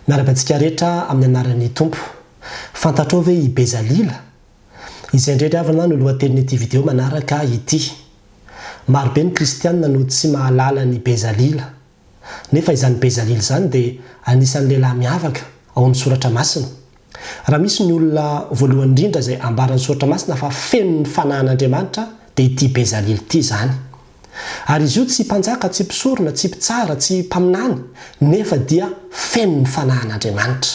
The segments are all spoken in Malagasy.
Miarabantsika rehetra amin'ny anaran'ny tompo. Fantatrao ve i Bezalila? Izay indrindra avana no lohatenin'ity video manaraka ity. Marobe ny kristianina no tsy mahalala ny Bezalila. Nefa izany Bezalila izany dia anisan'ny lehilahy miavaka ao amin'ny soratra masina. Raha misy ny olona voalohany indrindra izay ambaran'ny soratra masina fa feno ny fanahin'Andriamanitra dia ity Bezalila ity izany. Ary izy io tsy mpanjaka, tsy mpisorona, tsy mpitsara, tsy mpaminany, nefa dia feno ny fanahin'Andriamanitra.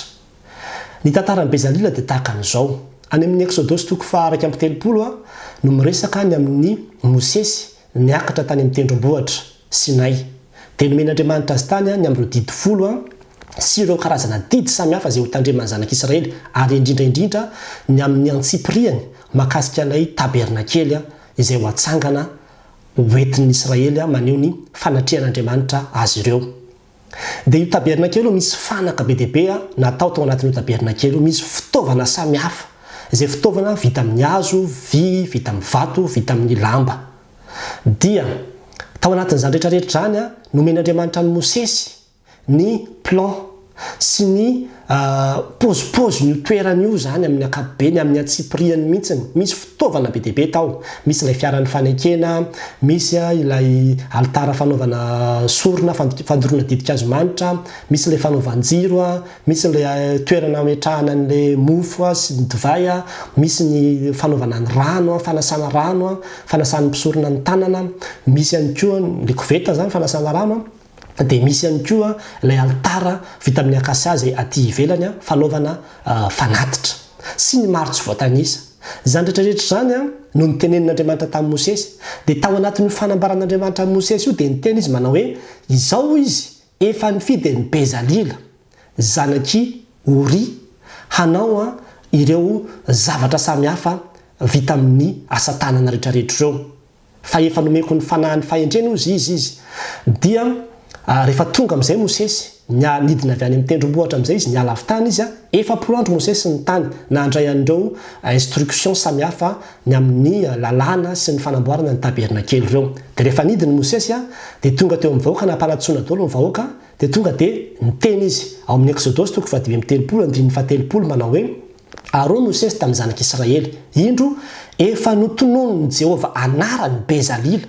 Ny tantaran'ny Bezalila dia tahaka an'izao. Any amin'ny Exodosy 4:30 no miresaka ny amin'ny Mosesy niakatra tany amin'ny tendrombohitra Sinay. Dia nomen'Andriamanitra azy tany ny amin'ny didy 10 sy ireo karazana didy samihafa izay ho tandreman'ny zanak'Israely, ary indrindra ny amin'ny antsipiriany mahakasika ilay tabernakely izay ho atsangana hoentin'ny Israely maneho ny fanatrihan'Andriamanitra azy ireo. Dia io tabernakely misy fanaka be dia be natao tao anatin'io tabernakely misy fitaovana samihafa, izay fitaovana vita amin'ny hazo, vy, vita amin'ny vato, vita amin'ny lamba. Dia tao anatin'izany rehetrarehetra zany nomen'Andriamanitra ny Mosesy ny plan sy ny pôzipôzy ny toerana io zany amin'ny ankapobeny, amin'ny antsipiriany mihitsiny. Misy fitaovana be dia be tao, misy ilay fiaran'ny fanekena, misy ilay altara fanaovana sorona fandoroana didin-kazomanitra, misy ilay fanaovan-jiro, misy ilay toerana ametrahana an'ilay mofo sy ny divay, misy ny fanaovana ny rano, fanasana rano, fanasana mpisorona ny tanana, misy ihany koa ny koveta zany fanasana rano. Dia misy ihany koa ilay altara vita amin'ny akasa izay aty ivelany fanaovana fanatitra sy ny maro tsy voatanisa. Izany rehetrarehetra zany no nitenenin'Andriamanitra tamin'ny Mosesy. Dia tao anatin'ny fanambaran'Andriamanitra amin'ny Mosesy io dia niteny izy manao hoe izao izy efa nifidy ny Bezalila zanaky Ori hanao ireo zavatra samihafa vita amin'ny asa tanana rehetrarehetra ireo. Fa efa nomeko ny fanahiny fahendrena izy. Dia rehefa tonga amin'izay Mosesy nidina avy any amin'ny tendrombohitra amin'izay izy niala avy tany izy, efapolo andro Mosesy ny tany nandray an'ireo instruction samihafa ny amin'ny lalàna sy ny fanamboarana ny tabernakely ireo. Dia rehefa nidiny Mosesy dia tonga teo amin'ny vahoaka, nampanatsoana daholo ny vahoaka, dia tonga dia niteny izy ao amin'ny Exodosy 4:30 manao hoe arao Mosesy tamin'ny zanak'Israely, indro efa notonon'ny Jehova anarany Bezalila.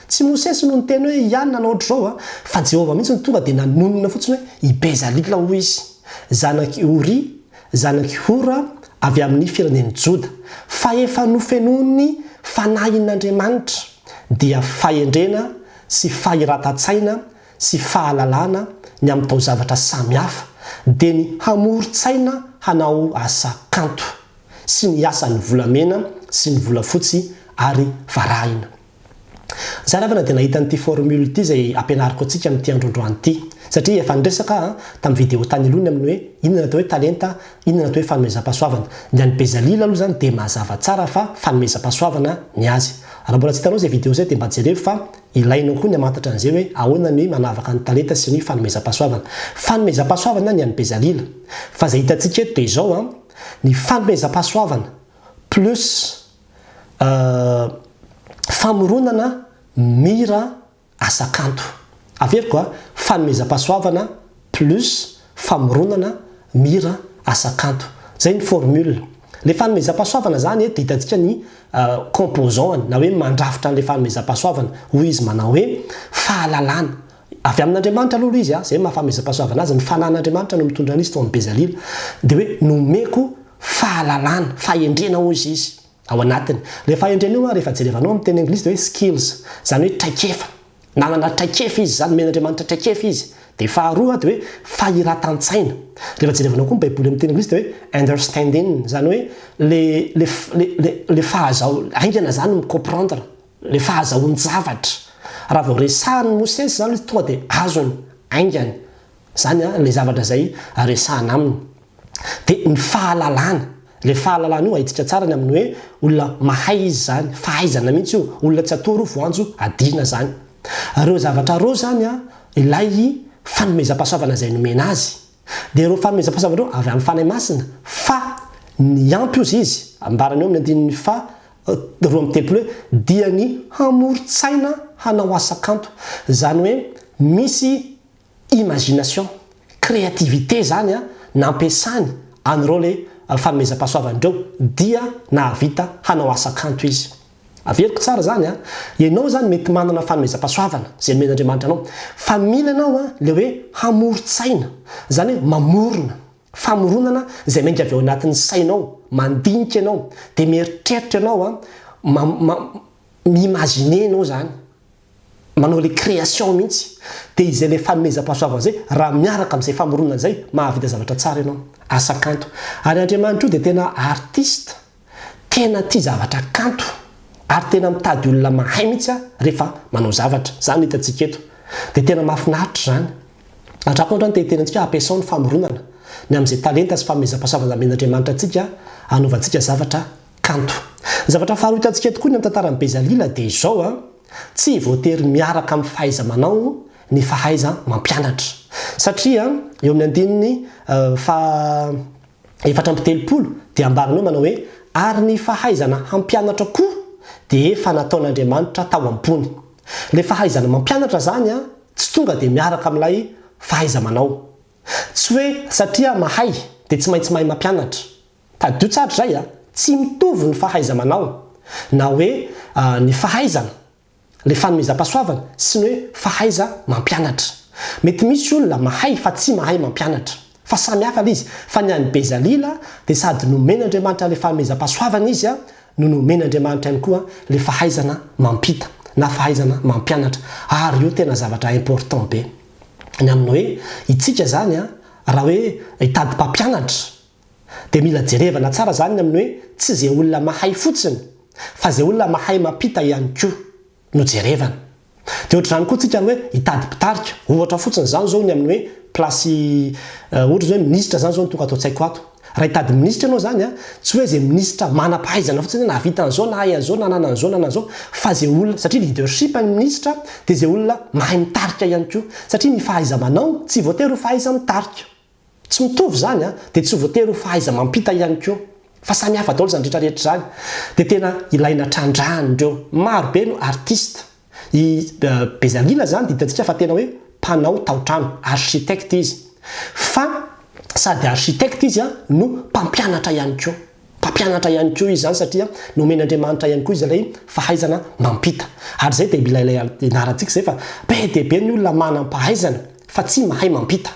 Tsy Mosesy no niteny hoe ihany nanao ohatr'izao fa Jehova mihitsy ny tonga dia nanonona fotsiny hoe i Bezalila ho izy, zanaky Ori, zanaky Hora avy amin'ny firenen'i Joda, fa efa nofenony fanahin'Andriamanitra dia fahendrena sy fahiran-tsaina sy fahalalana ny amin'ny taozavatra samihafa, dia ny hamoron-tsaina hanao asa kanto sy ny asan'ny volamena sy ny volafotsy ary varahina. Zaravana dia nahita n'ity formule ity izay ampianariko antsika amin'ity androndroany ity, satria efa niresaka tamin'ny vidéo tany alohany amin'ny hoe inona natao hoe talenta, inona natao hoe fanomezam-pahasoavana. Ny an'ny Bezalila aloha zany dia mazava tsara fa fanomezam-pahasoavana ny azy. Raha mbola tsy hitanao izay vidéo izay dia mba jereo fa ilainao koa ny hamantatra an'izay hoe ahoana ny manavaka ny talenta sy ny fanomezam-pahasoavana. Fanomezam-pahasoavana ny an'ny Bezalila. Fa izay hitantsika eto dia izao ny fanomezam-pahasoavana plus famoronana mira asa kanto. Averiko fanomezam-pahasoavana plus famoronana mira asa kanto. Zay ny formule. Le fanomezam-pahasoavana zany dia hitantsika ny composant na hoe mandrafitra an'ilay fanomezam-pahasoavana. Hoy izy manao hoe fahalalana. Avy amin'Andriamanitra aloha izy zay maha-fanomezam-pahasoavana azy, ny fanahin'Andriamanitra no mitondra an'izy tao amin'ny Bezalila. Dia hoe nomeko fahalalana, fahendrena hozy izy ao anatiny. Le fahendrena io rehefa jerevanao amin'ny teny anglisy dia hoe skills, zany hoe traikefa. Nanana traikefa izy zany, men'Andriamanitra traikefa izy. Dia faharoa dia hoe fahiran-tsaina. Rehefa jerevanao koa ny Baiboly amin'ny teny anglisy dia hoe understanding, zany hoe le aingana zany micomprendre, le fahazahoany zavatra. Raha vao resahan'ny Mosesy zany tonga dia azony aingany zany le zavatra izay resahana aminy. Dia ny fahalalana, le fahalalana io ahitsika tsara ny amin'ny hoe olona mahay izy zany, fahaizana mihitsy io, olona tsy atoro voanjo adina zany. Ireo zavatra reo zany ilay fanomezam-pahasoavana izay nomena azy. Dia ireo fanomezam-pahasoavana ireo avy amin'ny fanahy masina, fa ny ampy ozy izy ambarany eo amin'ny andininy fa 2:30 dia ny hamoron-tsaina hanao asa kanto. Zany hoe misy imagination, créativité zany a nampiasany an'ireo le fanomezam-pahasoavandreo dia nahavita hanao asa-kanto izy. Averiko tsara zany a, ianao zany mety manana fanomezam-pahasoavana zay men'Andriamanitra anao, fa mila anao a le hoe hamoron-tsaina, zany hoe mamorona, famoronana zay mainka avy ao anatin'ny sainao, mandinika ianao, dia mieritreritra ianao a, mi-imaginer ianao zany, manao le création mihitsy. Dia izay le fanomezam-pahasoavana zay raha miaraka amin'izay famoronana zay mahavita zavatra tsara ianao, asa-kanto. Ary Andriamanitra io dia tena artiste, tena tia zavatra kanto, ary tena mitady olona mahay mihitsy rehefa manao zavatra. Zany hitantsika eto. Dia tena mahafinaritra zany. Atrako andro ny tena antsika ampiasao ny famoronana ny amin'izay talenta sy fanomezam-pahasoavana men'Andriamanitra antsika hanaovantsika zavatra kanto. Zavatra faharoa hitantsika eto koa ny amin'ny tantaran'ny Bezalila dia izao a, tsy voatery miaraka amin'ny fahaiza-manao ny fahaiza mampianatra. Satria eo amin'ny andininy efatra amby telopolo dia ambaranao manao hoe ary ny fahaizana hampianatra koa dia efa nataon'Andriamanitra tao ambony. Le fahaizana mampianatra zany a tsy tonga dia miaraka amin'ilay fahaiza-manao. Tsy hoe satria mahay dia tsy maintsy mahay mampianatra. Tadio tsara zay a, tsy mitovy ny fahaiza-manao na hoe ny fahaizana, le fanomezam-pahasoavana sy ny hoe fahaiza mampianatra. Mety misy olona mahay fa tsy mahay mampianatra, fa samy hafa izy. Fa ny an'ny Bezalila dia sady nomen'Andriamanitra le fanomezam-pahasoavana izy a, no nomen'Andriamanitra ihany koa le fahaizana mampita na fahaizana mampianatra. Ary io tena zavatra important be. Ny amin'ny hoe itsika zany a, raha hoe hitady mpampianatra dia mila jerevana tsara zany ny amin'ny hoe tsy izay olona mahay fotsiny, fa izay olona mahay mampita ihany koa no jerevana. Dia ohatr'izany koa tsika hoe hitady mpitarika, ohatra fotsiny zany zao ny amin'ny hoe plasy ohatra zao hoe ministra zany zao no tonga atao tsaiko ato. Raha hitady ministra ianao zany a, tsy hoe izay ministra manam-pahaizana fotsiny na havita an'izao na hay an'izao na nanana an'izao na nanana an'izao, fa izay olona, satria leadership ny ministra dia izay olona mahay mitarika ihany koa. Satria ny fahaiza-manao tsy voatery ho fahaiza mitarika, tsy mitovy zany a, dia tsy voatery ho fahaiza mampita ihany koa, fa samy hafa daholo zany rehetrarehetra zany. Dia tena ilaina trandrahan'ireo maro be no artiste. I Bezalila zany dia hitantsika fa tena hoe mpanao tao-trano, architecte izy, fa sady architecte izy a no mpampianatra ihany koa. Mpampianatra ihany koa izy zany satria nomen'Andriamanitra ihany koa izy ilay fahaizana mampita. Ary zay dia mila ilay anarantsika zay fa be dia be ny olona manam-pahaizana fa tsy mahay mampita.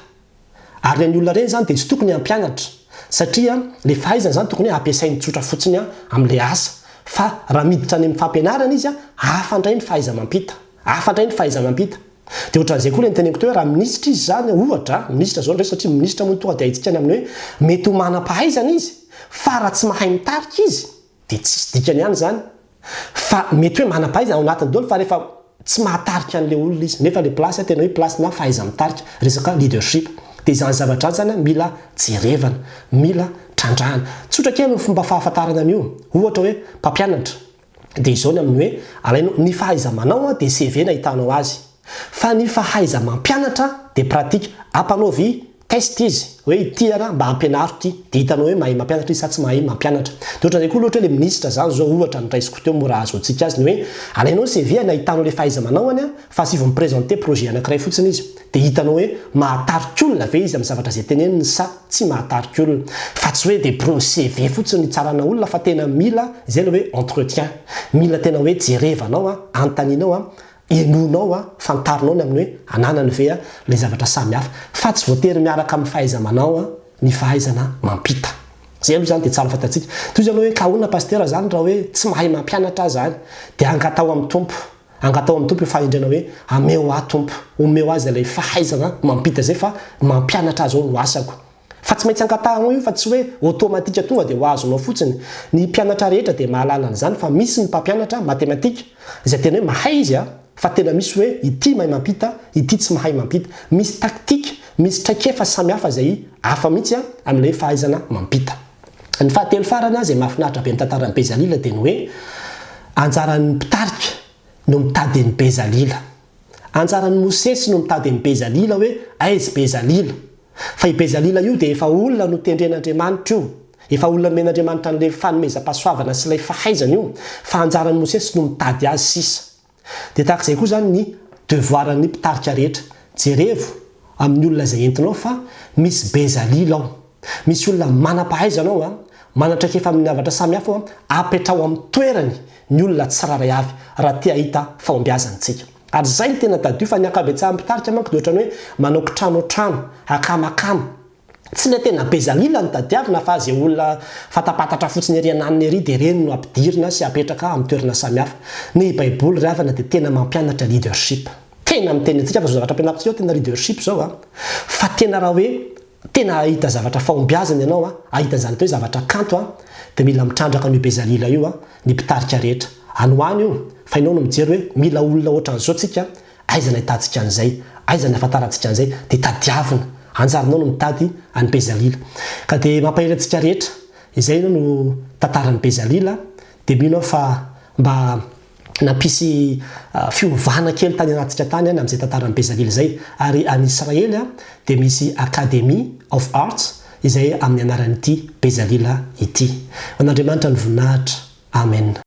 Ary ny olona reny zany dia tsy tokony hampianatra, satria le fahaizana zany tokony hampiasainy tsotra fotsiny amin'ilay asa. Fa raha miditra any amin'ny fampianarana izy a, hafa indray ny fahaiza mampita, hafa indray ny fahaiza mampita. Dia ohatran'izay koa le niteneniko teo hoe raha ministra izy zany, ohatra ministra zao ndray, satria ministra moa tonga dia haitsika ny amin'ny hoe mety ho manam-pahaizana izy, fa raha tsy mahay mitarika izy dia tsisy dikany ihany zany. Fa mety hoe manam-pahaizana ao anatiny daholo, fa rehefa tsy mahatarika an'ilay olona izy, nefa le plasy tena hoe plasy na fahaiza mitarika, resaka leadership. Dia izany zavatra zany mila jerevana, mila trandrahana. Tsotra kely ny fomba fahafantarana an'io. Ohatra hoe mpampianatra dia izao ny amin'ny hoe alainao ny fahaiza-manao dia CV na hitanao azy, fa ny fahaiza mampianatra dia pratika. Ampanaovy test izy hoe ity ara mba hampianaro ity, dia hitanao hoe mahay mampianatra izy sa tsy mahay mampianatra. Dia ohatran'izay koa loatra hoe le ministra zany zao ohatra niraisiko teo mora azo antsika azy ny hoe alainao CV na hitanao le fahaiza-manaony a, fa sy vao miprésenter projet anankiray fotsiny izy, dia hitanao hoe mahatarika olona ve izy amin'ny zavatra izay teneniny sa tsy mahatarika olona. Fa tsy hoe dia CV fotsiny tsarana olona, fa tena mila izay le hoe entretien, mila tena hoe jerevanao antaninao enonao fantarinao ny amin'ny hoe ananany ve le zavatra samy hafa, fa tsy voatery miaraka amin'ny fahaiza-manao ny fahaizana mampita. Zay aloha zany dia tsara fantatsika. Toy izany hoe kahona pasteur zany raha hoe tsy mahay mampianatra zany dia angatao amin'ny tompo, angatao amin'ny tompo fahendrena hoe ameo tompo, omeo azy ilay fahaizana mampita zay fa mampianatra azy ao no asako. Fa tsy maintsy angatahana io, fa tsy hoe automatika tonga dia ho azonao fotsiny. Ny mpianatra rehetra dia mahalala an'izany, fa misy ny mpampianatra matematika izay tena hoe mahay izy fa tena misy hoe ity mahay mampita, ity tsy mahay mampita. Misy taktika, misy traikefa samy hafa izay hafa mihitsy amin'ilay fahaizana mampita. Ny fahatelo farany izay mahafinaritra be amin'ny tantaran'ny Bezalila dia ny hoe anjaran'ny mpitarika no mitady ny Bezalila. Anjaran'ny Mosesy no mitady ny Bezalila hoe aiza Bezalila. Fa i Bezalila io dia efa olona no tendren'Andriamanitra io, efa olona men'Andriamanitra n'ilay fanomezam-pahasoavana sy ilay fahaizana io, fa anjaran'ny Mosesy no mitady azy sisa. Dia tahak'izay koa zany ny devoiran'ny mpitarika rehetra. Jerevo amin'ny olona izay entinao fa misy bezalila ao, misy olona manam-pahaizanao a manatraikefa amin'ny avatra samihafa apetrao amin'ny toerany ny olona tsiraray avy raha tia hita fahombiazantsika. Ary zay ny tena tadio fa ny akabetsahany mpitarika manko dia ohatrany hoe manao trano akamakamo. Tsy le tena bezalila ny tadiavina fa zay olona fatapatatra fotsiny ery ananiny ery dia reny no ampidirina sy apetraka amin'ny toerana samihafa. Ny baiboly ry havana dia tena mampianatra leadership. Tena miteny antsika fa zao zavatra ampianaritsika tena leadership zao fa tena raha hoe tena ahita zavatra fahombiazana ianao ahita izany hoe zavatra kanto dia mila mitrandraka ny bezalila io ny mpitarika rehetra. Anoany io fa ianao no mijery hoe mila olona ohatra an'izao tsika, aizana hitantsika an'izay, aizana hafantarantsika an'izay dia tadiavina. Anjarinao no mitady any bezalila. Ka dia mampahery antsika rehetra izay ianao no tantaran'ny bezalila dia mino fa mba nampisy fiovana kely tany anatsika tany amin'izay tantaran'ny bezalila izay. Ary any Israely dia misy Academy of Arts izay amin'ny anaran'ity bezalila ity. An'Andriamanitra ny voninahitra. Amen.